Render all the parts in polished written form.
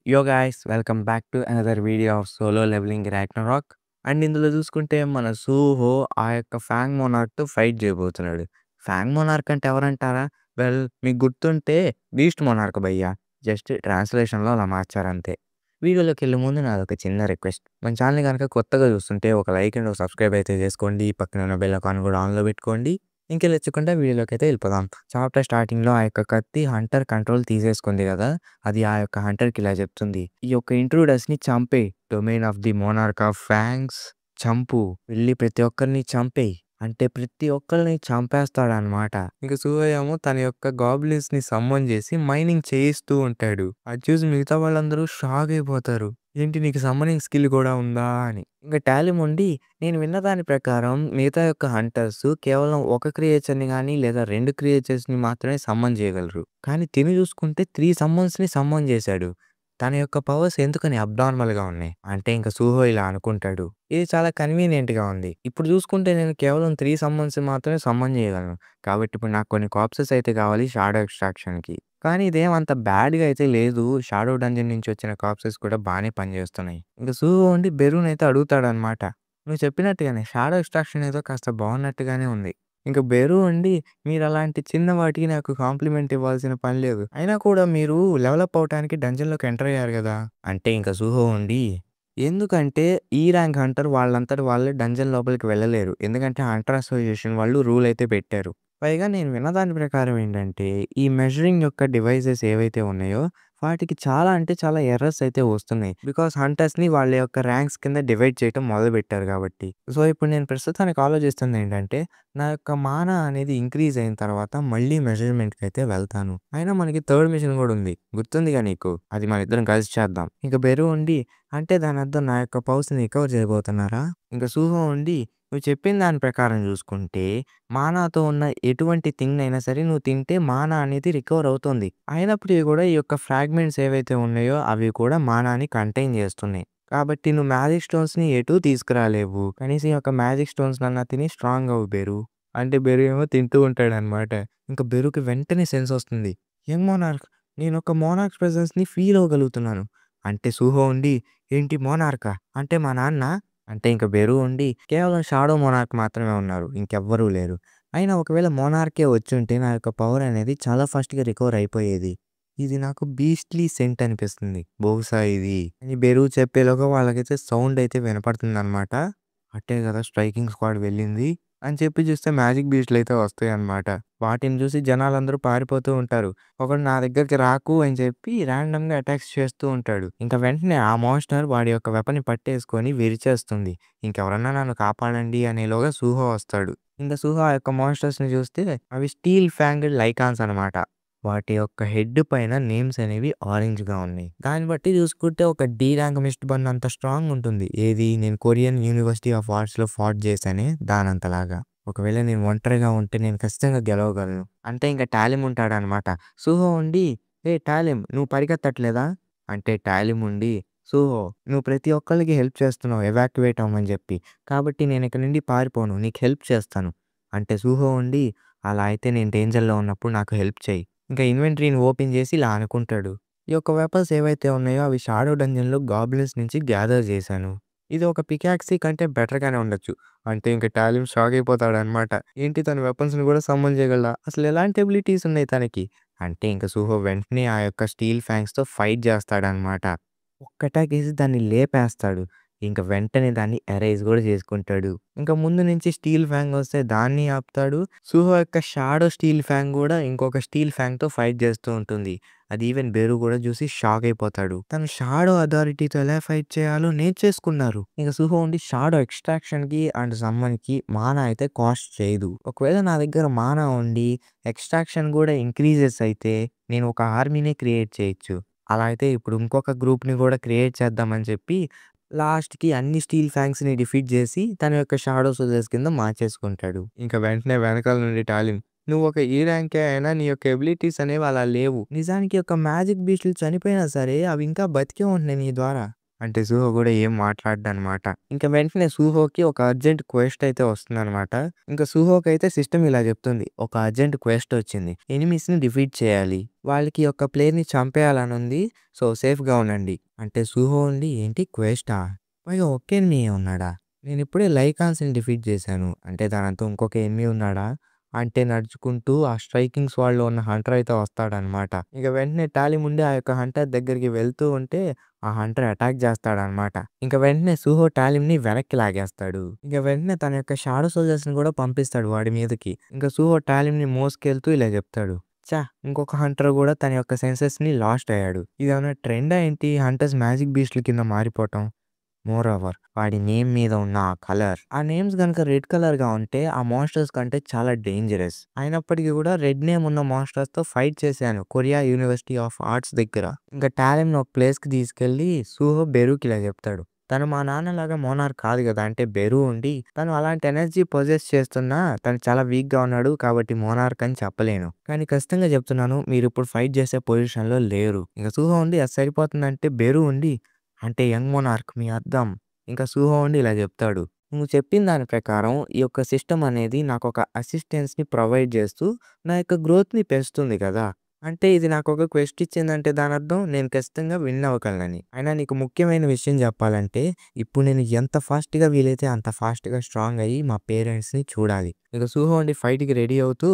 Yo guys, welcome back to another video of Solo Leveling Ragnarok. And ఇందులో చూసుకుంటే మన సూహో ఆ యొక్క ఫ్యాంగ్ మోనార్క్‌తో ఫైట్ చేయబోతున్నాడు. ఫ్యాంగ్ మోనార్క్ అంటే ఎవరంటారా? మీకు గుర్తుంటే బీస్ట్ మోనార్క్ భయ్యా. జస్ట్ ట్రాన్స్‌లేషన్‌లో అలా మార్చారంతే. వీడియోలోకెళ్ళే ముందు నాదొక చిన్న రిక్వెస్ట్. మన ఛానల్‌ని గనక కొత్తగా చూస్తుంటే ఒక లైక్ అండ్ ఒక సబ్స్క్రైబ్ అయితే చేసుకోండి. పక్కన ఉన్న బెల్ ఐకాన్ కూడా ఆన్‌లో పెట్టుకోండి. ఇంకెళ్ళొచ్చకుండా వీడియోలోకైతే వెళ్ళిపోదాం. చాప్టర్ స్టార్టింగ్‌లో ఆ యొక్క కత్తి హంటర్ కంట్రోల్ తీసేసుకుంది గదా! అది ఆ యొక్క హంటర్‌కి ఇలా చెప్తుంది. ఈ యొక్క ఇంట్రూడర్స్‌ని చంపేయి. Domain of the monarch of fangs చంపు. వెళ్లి ప్రతి ఒక్కరిని చంపేయి. అంటే ప్రతి ఒక్కళ్ళని చంపేస్తాడనమాట. ఇంక సూర్య తన యొక్క గాబ్లిన్స్‌ని సమ్మన్ చేసి మైనింగ్ చేయిస్తూ ఉంటాడు. అది చూసి మిగతా వాళ్ళందరూ షాక్ అయిపోతారు. ఏంటి నీకు సమ్మనింగ్ స్కిల్ కూడా ఉందా అని. ఇంక టాలిమ్ ఉండి నేను విన్న దాని ప్రకారం మిగతా యొక్క హంటర్స్ కేవలం ఒక క్రియేచర్‌ని గాని లేదా 2 క్రియేచర్స్‌ని మాత్రమే సమ్మన్ చేయగలరు. కానీ తిను చూసుకుంటే 3 సమ్మన్స్‌ని సమ్మన్ చేశాడు. తన యొక్క పవర్స్ ఎందుకని అబ్నార్మల్‌గా ఉన్నాయి. అంటే ఇంక సూహో ఇలా అనుకుంటాడు. ఇది చాలా కన్వీనియంట్‌గా ఉంది. ఇప్పుడు చూసుకుంటే నేను కేవలం 3 సమ్మన్స్ మాత్రమే సమ్మన్ చేయగలను. కాబట్టి ఇప్పుడు నాకు కొన్ని కార్ప్సెస్ అయితే కావాలి షాడో ఎక్స్‌ట్రాక్షన్‌కి. కానీ ఇదేం అంత బ్యాడ్‌గా అయితే లేదు. షాడో డంజన్ నుంచి వచ్చిన కార్ప్సెస్ కూడా బానే పనిచేస్తున్నాయి. ఇంక సూహో ఉండి బెరూనయితే అడుగుతాడనమాట. నువ్వు చెప్పినట్టుగానే షాడో ఎక్స్‌ట్రాక్షన్ ఏదో కాస్త బాగున్నట్టుగానే ఉంది. ఇంక బెరు ఉండి మీరలాంటి చిన్న వాటికి నాకు కాంప్లిమెంట్ ఇవ్వాల్సిన పని లేదు. అయినా కూడా మీరు లెవెలప్ అవ్వటానికి డంజన్‌లోకి ఎంటర్ అయ్యారు గదా! అంటే ఇంక సూహో ఉండి ఎందుకంటే ఈ ర్యాంక్ హంటర్ వాళ్ళంతట వాళ్ళే డంజన్ లోపలికి వెళ్ళలేరు. ఎందుకంటే హంటర్ అసోసియేషన్ వాళ్ళు రూల్ అయితే పెట్టారు. పైగా నేను విన్న దాని ప్రకారం ఏంటంటే ఈ మెజరింగ్ యొక్క డివైసెస్ ఏవైతే ఉన్నాయో వాటికి చాలా అంటే చాలా ఎర్రర్స్ అయితే వస్తున్నాయి. బికాజ్ హంటర్స్‌ని వాళ్ళ యొక్క ర్యాంక్స్ కింద డివైడ్ చేయటం మొదలుపెట్టారు కాబట్టి. సో, ఇప్పుడు నేను ప్రస్తుతానికి ఆలోచిస్తుంది ఏంటంటే నా యొక్క మానా అనేది ఇంక్రీజ్ అయిన తర్వాత మళ్ళీ మెజర్‌మెంట్‌కయితే వెళ్తాను. అయినా మనకి థర్డ్ మిషన్ గూడా ఉంది. గుర్తుందిగా నీకు? అది మనిద్దరం కలిసి చేద్దాం. ఇంక బెరు ఉండి అంటే దానర్థం నా యొక్క పవర్స్‌ని రికవర్ చేయబోతున్నారా? ఇంక సూహో ఉండి నువ్వు చెప్పిన దాని ప్రకారం చూసుకుంటే మానాతో ఉన్న ఎటువంటి థింగ్ అయినా సరే నువ్వు తింటే మానా అనేది రికవర్ అవుతుంది. అయినప్పటికీ కూడా ఈ యొక్క ఫ్రాగ్మెంట్స్ ఏవైతే ఉన్నాయో అవి కూడా మానాని కంటైన్ చేస్తున్నాయి. కాబట్టి నువ్వు మ్యాజిక్ స్టోన్స్‌ని ఎటూ తీసుకురాలేవు. కనీసం ఈ యొక్క మ్యాజిక్ స్టోన్స్‌నన్నా తిని స్ట్రాంగ్ అవ్వు బెరు. అంటే బెరు ఏమో తింటూ ఉంటాడనమాట. ఇంక బెరుకి వెంటనే సెన్స్ వస్తుంది. యంగ్ మోనార్క్ నేనొక మోనార్క్ ప్రెజెన్స్‌ని ఫీల్ అవ్వగలుగుతున్నాను. అంటే సూహో ఉండి ఏంటి మోనార్కా? అంటే మా నాన్న? అంటే ఇంక బెరు ఉండి కేవలం షాడో మోనార్క్ మాత్రమే ఉన్నారు. ఇంకెవ్వరూ లేరు. అయినా ఒకవేళ మోనార్కే వచ్చుంటే నా యొక్క పవర్ అనేది చాలా ఫాస్ట్‌గా రికవర్ అయిపోయేది. ఇది నాకు బీస్ట్‌లీ సెంట్ అనిపిస్తుంది. బహుశా ఇది అని బెరు చెప్పేలోగా వాళ్ళకైతే సౌండ్ అయితే వినపడుతుందనమాట. అట్టే కదా స్ట్రైకింగ్ స్క్వాడ్ వెళ్ళింది అని చెప్పి చూస్తే మ్యాజిక్ బీస్ట్‌లయితే వస్తాయన్నమాట. వాటిని చూసి జనాలందరూ పారిపోతూ ఉంటారు. ఒకడు నా దగ్గరికి రాకు అని చెప్పి ర్యాండమ్‌గా అటాక్స్ చేస్తూ ఉంటాడు. ఇంక వెంటనే ఆ మాన్‌స్టర్ వాడి యొక్క వెపన్‌ని పట్టేసుకొని విరిచేస్తుంది. ఇంకెవరన్నా నన్ను కాపాడండి అనేలోగా సూహో వస్తాడు. ఇంక సూహో ఆ యొక్క మాన్‌స్టర్స్‌ని చూస్తే అవి స్టీల్ ఫ్యాంగ్డ్ లైకాన్స్ అనమాట. వాటి యొక్క హెడ్ పైన నేమ్స్ అనేవి ఆరెంజ్‌గా ఉన్నాయి. దాన్ని బట్టి చూసుకుంటే ఒక డి ర్యాంక్ మిస్ట్ బన్ అంత స్ట్రాంగ్ ఉంటుంది. ఏది నేను కొరియన్ యూనివర్సిటీ ఆఫ్ ఆర్ట్స్‌లో ఫాట్ చేశానే దానంతలాగా. ఒకవేళ నేను ఒంటరిగా ఉంటే నేను ఖచ్చితంగా గెలవగలను. అంటే ఇంక టాలిమ్ ఉంటాడనమాట. సూహో ఉండి "ఏయ్ టాలిమ్ నువ్వు పరిగెత్తట్లేదా?" అంటే టాలిమ్ ఉండి "సూహో నువ్వు ప్రతి ఒక్కళ్ళకి హెల్ప్ చేస్తున్నావు ఎవాక్యుయేట్ అవ్వమని చెప్పి. కాబట్టి నేను ఇక్కడి నుండి పారిపోను. నీకు హెల్ప్ చేస్తాను." అంటే సూహో ఉండి "అలా అయితే నేను డేంజర్‌లో ఉన్నప్పుడు నాకు హెల్ప్ చెయ్యి." ఇంకా ఇన్వెంటరీని ఓపెన్ చేసి ఇలా అనుకుంటాడు. ఈ యొక్క వెపన్స్ ఏవైతే ఉన్నాయో అవి షాడో డంజన్‌లో గాబ్లిన్స్ నుంచి గ్యాదర్ చేశాను. ఇది ఒక పికాక్సీ కంటే బెటర్‌గానే ఉండొచ్చు. అంటే ఇంక టాలిమ్ షాక్ అయిపోతాడనమాట. ఏంటి తన వెపన్స్‌ని కూడా సమ్మన్ చేయగలడా? అసలు ఎలాంటి ఎబిలిటీస్ ఉన్నాయి తనకి? అంటే ఇంక సూహో వెంటనే ఆ యొక్క స్టీల్ ఫ్యాంగ్స్‌తో ఫైట్ చేస్తాడనమాట. ఒక్క అటాక్ ఏసి దాన్ని లేపేస్తాడు. ఇంక వెంటనే దాన్ని ఎరేజ్ కూడా చేసుకుంటాడు. ఇంక ముందు నుంచి స్టీల్ ఫ్యాంగ్ వస్తే దాన్ని ఆపుతాడు. సుహో యొక్క షాడో స్టీల్ ఫ్యాంగ్ గూడా ఇంకొక స్టీల్ ఫ్యాంగ్‌తో ఫైట్ చేస్తూ ఉంటుంది. అది ఈవెన్ బెరు కూడా చూసి షాక్ అయిపోతాడు. తను షాడో అథారిటీతో ఎలా ఫైట్ చేయాలో నేర్చేసుకున్నారు. ఇంక సుహో ఉండి షాడో ఎక్స్‌ట్రాక్షన్‌కి అండ్ సమ్మన్‌కి మానా అయితే కాస్ట్ చేయదు. ఒకవేళ నా దగ్గర మానా ఉండి ఎక్స్‌ట్రాక్షన్ గూడా ఇంక్రీజెస్ అయితే నేను ఒక ఆర్మీనే క్రియేట్ చేయొచ్చు. అలా అయితే ఇప్పుడు ఇంకొక గ్రూప్‌ని గూడా క్రియేట్ చేద్దామని చెప్పి లాస్ట్‌కి అన్ని స్టీల్ ఫ్యాంగ్స్‌ని డిఫీట్ చేసి తన యొక్క షాడో సోల్జర్స్ కింద మార్చేసుకుంటాడు. ఇంక వెంటనే వెనకాల నుండి టాలిన్ "నువ్వు ఒక ఈ ర్యాంకే అయినా నీ యొక్క ఎబిలిటీస్ అనేవి అలా లేవు. నిజానికి ఒక మ్యాజిక్ బీస్టులు చనిపోయినా సరే అవి ఇంకా బతికే ఉంటున్నాయి నీ ద్వారా. అంటే సూహో గూడా ఏం మాట్లాడడనమాట. ఇంక వెంటనే సూహోకి ఒక అర్జెంట్ క్వెస్ట్ అయితే వస్తుందనమాట. ఇంక సూహోకైతే సిస్టమ్ ఇలా చెప్తుంది. ఒక అర్జెంట్ క్వెస్ట్ వచ్చింది. ఎనిమీస్‌ని డిఫీట్ చేయాలి. వాళ్ళకి ఒక ప్లేయర్‌ని చంపేయాలనుంది. సో, సేఫ్‌గా ఉండండి. అంటే సూహో ఉండి ఏంటి క్వెస్టా? పైగా ఒక్క ఎనిమీయే ఉన్నాడా? నేనిప్పుడే లైకాన్స్‌ని డిఫీట్ చేశాను. అంటే దానంతో ఇంకొక ఎనిమీ ఉన్నాడా? అంటే నడుచుకుంటూ ఆ స్ట్రైకింగ్ స్క్వాడ్‌లో ఉన్న హంటర్ అయితే వస్తాడనమాట. ఇక వెంటనే టాలీ ముందే ఆ యొక్క హంటర్ దగ్గరికి వెళ్తూ ఉంటే ఆ హంటర్ అటాక్ చేస్తాడనమాట. ఇంక వెంటనే సూహో టాలిమ్‌ని వెనక్కి లాగేస్తాడు. ఇంక వెంటనే తన యొక్క షాడో సోల్జర్స్‌ని కూడా పంపిస్తాడు వాడి మీదకి. ఇంక సూహో టాలిమ్‌ని మోసుకెళ్తూ ఇలా చెప్తాడు. ఇంకొక హంటర్ కూడా తన యొక్క సెన్సెస్‌ని లాస్ట్ అయ్యాడు. ఇదేమన్నా ట్రెండా ఏంటి? హంటర్స్ మ్యాజిక్ బీస్ట్‌ల కింద మారిపోవటం. మోరోవర్ వాడి నేమ్ మీద ఉన్న ఆ కలర్. ఆ నేమ్స్ గనుక రెడ్ కలర్‌గా ఉంటే ఆ మాన్‌స్టర్స్ కంటే చాలా డేంజరస్. అయినప్పటికీ కూడా రెడ్ నేమ్ ఉన్న మాన్‌స్టర్స్‌తో ఫైట్ చేశాను కొరియా యూనివర్సిటీ ఆఫ్ ఆర్ట్స్ దగ్గర. ఇంకా టాలెంట్‌ని ఒక ప్లేస్‌కి తీసుకెళ్ళి సూహో బెరూకి ఇలా చెప్తాడు. తను మా నాన్నలాగా మోనార్క్ కాదు కదా! అంటే బెరూ ఉండి తను అలాంటి ఎనర్జీ పొజెస్ చేస్తున్నా తను చాలా వీక్‌గా ఉన్నాడు. కాబట్టి మోనార్క్ అని చెప్పలేను. కానీ ఖచ్చితంగా చెప్తున్నాను మీరిప్పుడు ఫైట్ చేసే పొజిషన్‌లో లేరు. ఇంక సూహో ఉండి అది సరిపోతుందంటే బెరూ ఉండి అంటే యంగ్ మోనార్క్ మీ అద్దం. ఇంకా సూహో ఉండి ఇలా చెప్తాడు. నువ్వు చెప్పిన దాని ప్రకారం ఈ యొక్క సిస్టమ్ అనేది నాకొక అసిస్టెన్స్‌ని ప్రొవైడ్ చేస్తూ నా యొక్క గ్రోత్‌ని పెంచుతుంది కదా! అంటే ఇది నాకొక క్వెస్ట్ ఇచ్చిందంటే దానర్థం నేను ఖచ్చితంగా విన్ అవ్వగలనని. అయినా నీకు ముఖ్యమైన విషయం చెప్పాలంటే ఇప్పుడు నేను ఎంత ఫాస్ట్‌గా వీలైతే అంత ఫాస్ట్‌గా స్ట్రాంగ్ అయ్యి మా పేరెంట్స్‌ని చూడాలి. ఇక సూహో ఉండి ఫైట్‌కి రెడీ అవుతూ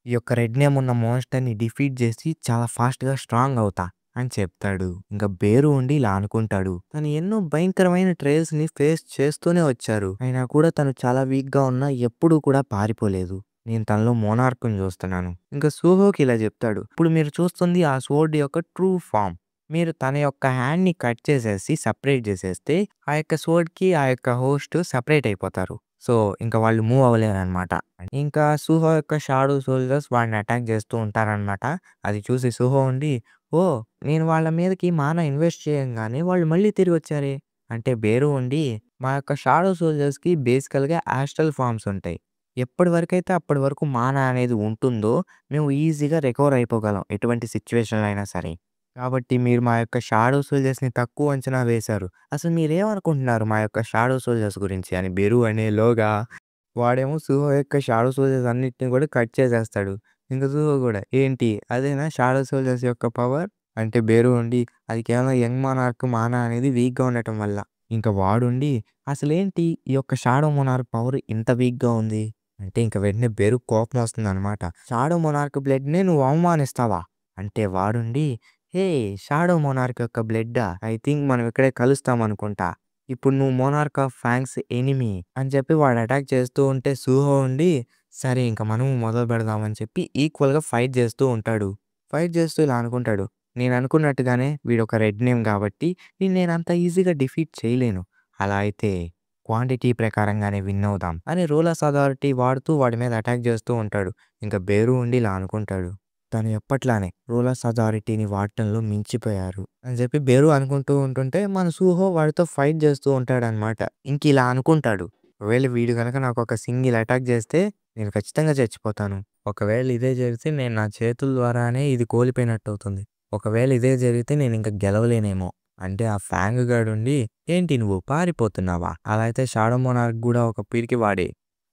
ఈ యొక్క రెడ్ నేమ్ ఉన్న మాన్‌స్టర్‌ని డిఫీట్ చేసి చాలా ఫాస్ట్‌గా స్ట్రాంగ్ అవుతా అని చెప్తాడు. ఇంక బేరు ఉండి ఇలా అనుకుంటాడు. తను ఎన్నో భయంకరమైన ట్రయల్స్‌ని ఫేస్ చేస్తూనే వచ్చారు. అయినా కూడా తను చాలా వీక్‌గా ఉన్నా ఎప్పుడూ కూడా పారిపోలేదు. నేను తనలో మోనార్క్‌ని చూస్తున్నాను. ఇంక సూహోకి ఇలా చెప్తాడు. ఇప్పుడు మీరు చూస్తుంది ఆ స్వోర్డ్ యొక్క ట్రూ ఫార్మ్. మీరు తన యొక్క హ్యాండ్‌ని కట్ చేసేసి సెపరేట్ చేసేస్తే ఆ యొక్క స్వోర్డ్‌కి ఆ యొక్క హోస్ట్ సెపరేట్ అయిపోతారు. సో, ఇంక వాళ్ళు మూవ్ అవ్వలేరనమాట. ఇంకా సూహో యొక్క షాడో సోల్జర్స్ వాడిని అటాక్ చేస్తూ ఉంటారనమాట. అది చూసి సూహో ఉండి ఓహ్! నేను వాళ్ళ మీదకి మానా ఇన్వెస్ట్ చేయంగానే వాళ్ళు మళ్ళీ తిరిగొచ్చారే! అంటే బేరు ఉండి, మా యొక్క షాడో సోల్జర్స్‌కి బేసికల్‌గా యాస్ట్రల్ ఫార్మ్స్ ఉంటాయి. ఎప్పటి వరకైతే అప్పటి వరకు మానా అనేది ఉంటుందో, మేము ఈజీగా రికవర్ అయిపోగలం. ఎటువంటి సిట్యుయేషన్‌లో అయినా సరే. కాబట్టి మీరు మా యొక్క షాడో సోల్జర్స్‌ని తక్కువ అంచనా వేశారు. అసలు మీరేమనుకుంటున్నారు మా యొక్క షాడో సోల్జర్స్ గురించి అని బెరు అనేలోగా వాడేమో సూహో యొక్క షాడో సోల్జర్స్ అన్నిటిని కూడా కట్ చేసేస్తాడు. ఇంక సూహో గూడా ఏంటి అదేనా షాడో సోల్జర్స్ యొక్క పవర్? అంటే బేరు ఉండి అది కేవలం యంగ్ మోనార్క్ మానా అనేది వీక్‌గా ఉండటం వల్ల. ఇంక వాడుండి అసలేంటి ఈ యొక్క షాడో మోనార్క్ పవర్ ఇంత వీక్‌గా ఉంది? అంటే ఇంక వెంటనే బెరుకు కోపం వస్తుందనమాట. షాడో మోనార్క్ బ్లడ్‌నే నువ్వు అవమానిస్తావా? అంటే వాడుండి హే! షాడో మోనార్క్ యొక్క బ్లడ్డా? ఐ థింక్ మనం ఇక్కడే కలుస్తాం అనుకుంటా. ఇప్పుడు నువ్వు మోనార్క్ ఆఫ్ ఫాంగ్స్ ఎనిమీ అని చెప్పి వాడు అటాక్ చేస్తూ ఉంటే సూహో ఉండి సరే ఇంక మనము మొదలు పెడదాం అని చెప్పి ఈక్వల్‌గా ఫైట్ చేస్తూ ఉంటాడు. ఫైట్ చేస్తూ ఇలా అనుకుంటాడు. నేను అనుకున్నట్టుగానే వీడొక రెడ్ నేమ్ కాబట్టి వీడిని నేను అంత ఈజీగా డిఫీట్ చేయలేను. అలా అయితే క్వాంటిటీ ప్రకారంగానే విన్ అవుదాం అని రూలర్స్ అథారిటీ వాడుతూ వాడి మీద అటాక్ చేస్తూ ఉంటాడు. ఇంక బేరు ఉండి ఇలా అనుకుంటాడు. తను ఎప్పట్లానే రూలర్స్ అథారిటీని వాడటంలో మించిపోయారు అని చెప్పి బేరు అనుకుంటూ ఉంటుంటే మన సూహో వాడితో ఫైట్ చేస్తూ ఉంటాడనమాట. ఇంకిలా అనుకుంటాడు. ఒకవేళ వీడు గనక నాకొక సింగిల్ అటాక్ చేస్తే నేను ఖచ్చితంగా చచ్చిపోతాను. ఒకవేళ ఇదే జరిగితే నేను నా చేతుల ద్వారానే ఇది కోల్పోయినట్టవుతుంది. ఒకవేళ ఇదే జరిగితే నేనింక గెలవలేనేమో. అంటే ఆ ఫాంగ్ గాడుండి ఏంటి నువ్వు పారిపోతున్నావా? అలా అయితే షాడో మోనార్క్ గూడా ఒక పిరికివాడే.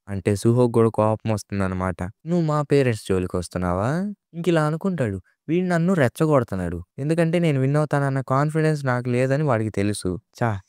అంటే సూహోకి గూడా కోపమొస్తుందనమాట. నువ్వు మా పేరెంట్స్ జోలికొస్తున్నావా? ఇంకిలా అనుకుంటాడు. వీడు నన్ను రెచ్చగొడుతున్నాడు. ఎందుకంటే నేను విన్ అవుతానన్న కాన్ఫిడెన్స్ నాకు లేదని వాడికి తెలుసు.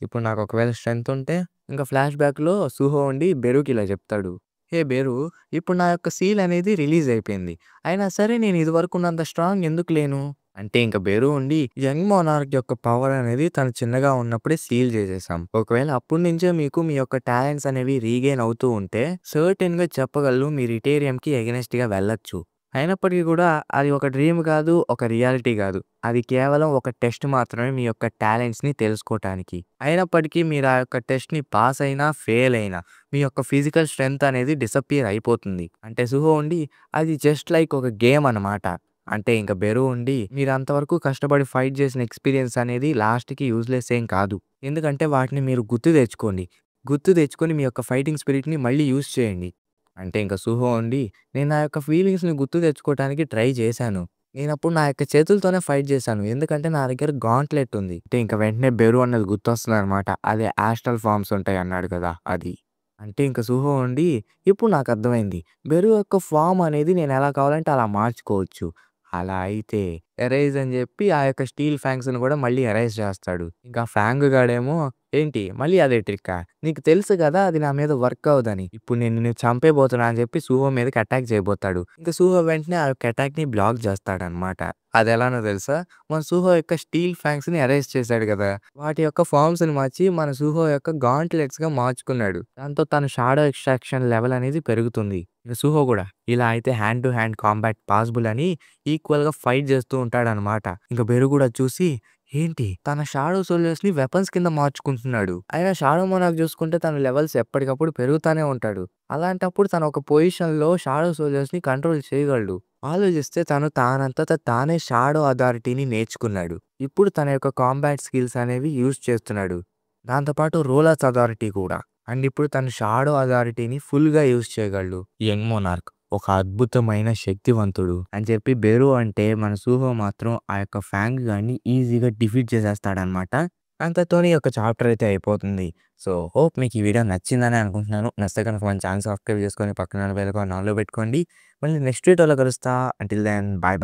ఇప్పుడు నాకు ఒకవేళ స్ట్రెంత్ ఉంటే ఇంకా ఫ్లాష్ బ్యాక్‌లో సూహో ఉండి బెరూకి ఇలా చెప్తాడు. హే బెరు ఇప్పుడు నా యొక్క సీల్ అనేది రిలీజ్ అయిపోయింది. అయినా సరే నేను ఇదివరకున్నంత స్ట్రాంగ్ ఎందుకు లేను? అంటే ఇంక బెరు ఉండి యంగ్ మోనార్క్ యొక్క పవర్ అనేది తను చిన్నగా ఉన్నప్పుడే సీల్ చేసేసాం. ఒకవేళ అప్పటి నుంచే మీకు మీ యొక్క టాలెంట్స్ అనేవి రీగెయిన్ అవుతూ ఉంటే సర్టెన్‌గా చెప్పగలను మీరు ఇటేరియంకి ఎగనెస్ట్‌గా వెళ్ళొచ్చు. అయినప్పటికీ కూడా అది ఒక డ్రీమ్ కాదు, ఒక రియాలిటీ కాదు. అది కేవలం ఒక టెస్ట్ మాత్రమే మీ యొక్క టాలెంట్స్‌ని తెలుసుకోటానికి. అయినప్పటికీ మీరు ఆ యొక్క టెస్ట్‌ని పాస్ అయినా, ఫెయిల్ అయినా మీ యొక్క ఫిజికల్ స్ట్రెంత్ అనేది డిసప్పియర్ అయిపోతుంది. అంటే సుహో ఉండి అది జస్ట్ లైక్ ఒక గేమ్ అన్నమాట. అంటే ఇంక బెరు ఉండి మీరు అంతవరకు కష్టపడి ఫైట్ చేసిన ఎక్స్‌పీరియన్స్ అనేది లాస్ట్‌కి యూజ్‌లెస్ ఏం కాదు. ఎందుకంటే వాటిని మీరు గుర్తు తెచ్చుకోండి. గుర్తు తెచ్చుకొని మీ యొక్క ఫైటింగ్ స్పిరిట్‌ని మళ్ళీ యూజ్ చేయండి. అంటే ఇంక సుహో ఉండి నేను నా యొక్క ఫీలింగ్స్‌ని గుర్తు తెచ్చుకోవటానికి ట్రై చేశాను. నేనప్పుడు నా యొక్క చేతులతోనే ఫైట్ చేశాను. ఎందుకంటే నా దగ్గర గాంట్లెట్ ఉంది. అంటే ఇంక వెంటనే బెరు అన్నది గుర్తొస్తుందనమాట. అదే యాస్ట్రల్ ఫార్మ్స్ ఉంటాయి అన్నాడు కదా! అది. అంటే ఇంక సూహో ఉండి ఇప్పుడు నాకర్థమైంది. బెరు యొక్క ఫార్మ్ అనేది నేనెలా కావాలంటే అలా మార్చుకోవచ్చు. అలా అయితే ఎరైజ్ అని జెప్పి ఆ యొక్క స్టీల్ ఫాంగ్స్‌ని గూడా మళ్ళీ ఎరైజ్ చేస్తాడు. ఇంకా ఫాంగ్ గాడేమో ఏంటి మళ్ళీ అదే ట్రిక్కా? నీకు తెలుసు గదా! అది నా మీద వర్క్ అవ్వదని. ఇప్పుడు నేను నిన్ను చంపేయబోతున్నా అని జెప్పి సూహో మీదకి అటాక్ చేయబోతాడు. ఇంక సూహో వెంటనే ఆ యొక్క అటాక్‌ని బ్లాక్ జేస్తాడనమాట. అదెలానో తెలుసా? మన సూహో యొక్క స్టీల్ ఫాంగ్స్‌ని ఎరైజ్ చేశాడు గదా! వాటి యొక్క ఫార్మ్స్‌ని మార్చి మన సూహో యొక్క గాంట్లెట్స్‌గా మార్చుకున్నాడు. దాంతో తన షాడో ఎక్స్‌ట్రాక్షన్ లెవెల్ అనేది పెరుగుతుంది. ఇక సూహో గూడా ఇలా అయితే hand to hand combat possible అని ఈక్వల్‌గా ఫైట్ చేస్తూ ఉంటాడనమాట. ఇంక బెరు గూడా చూసి ఏంటి తన షాడో సోల్జర్స్‌ని వెపన్స్ కింద మార్చుకుంటున్నాడు. అయినా షాడో మోనార్క్ చూసుకుంటే తన లెవెల్స్ ఎప్పటికప్పుడు పెరుగుతానే ఉంటాడు. అలాంటప్పుడు తను ఒక పొజిషన్‌లో షాడో సోల్జర్స్‌ని కంట్రోల్ చేయగలడు. ఆలోచిస్తే తను తానంతట తానే షాడో అథారిటీని నేర్చుకున్నాడు. ఇప్పుడు తన యొక్క కాంబాట్ స్కిల్స్ అనేవి యూజ్ చేస్తున్నాడు. దాంతో పాటు రూలర్స్ అథారిటీ కూడా. అండ్ ఇప్పుడు తను షాడో అథారిటీని ఫుల్‌గా యూజ్ చేయగలడు. యంగ్ మోనార్క్ ఒక అద్భుతమైన శక్తివంతుడు అని చెప్పి బెరు అంటే మన సూహో మాత్రం ఆ యొక్క ఫాంగ్ గాడిని ఈజీగా డిఫీట్ చేసేస్తాడనమాట. అంతతోని ఈ యొక్క చాప్టర్ అయితే అయిపోతుంది. సో, హోప్ మీకు ఈ వీడియో నచ్చిందని అనుకుంటున్నాను. నచ్చితే గనుక మన ఛానెల్ సబ్స్క్రైబ్ చేసుకొని పక్కన ఉన్న బెల్ ఐకాన్ ఆన్‌లో పెట్టుకోండి. మళ్ళీ నెక్స్ట్ వీడియోలో కలుస్తా. Until then bye by.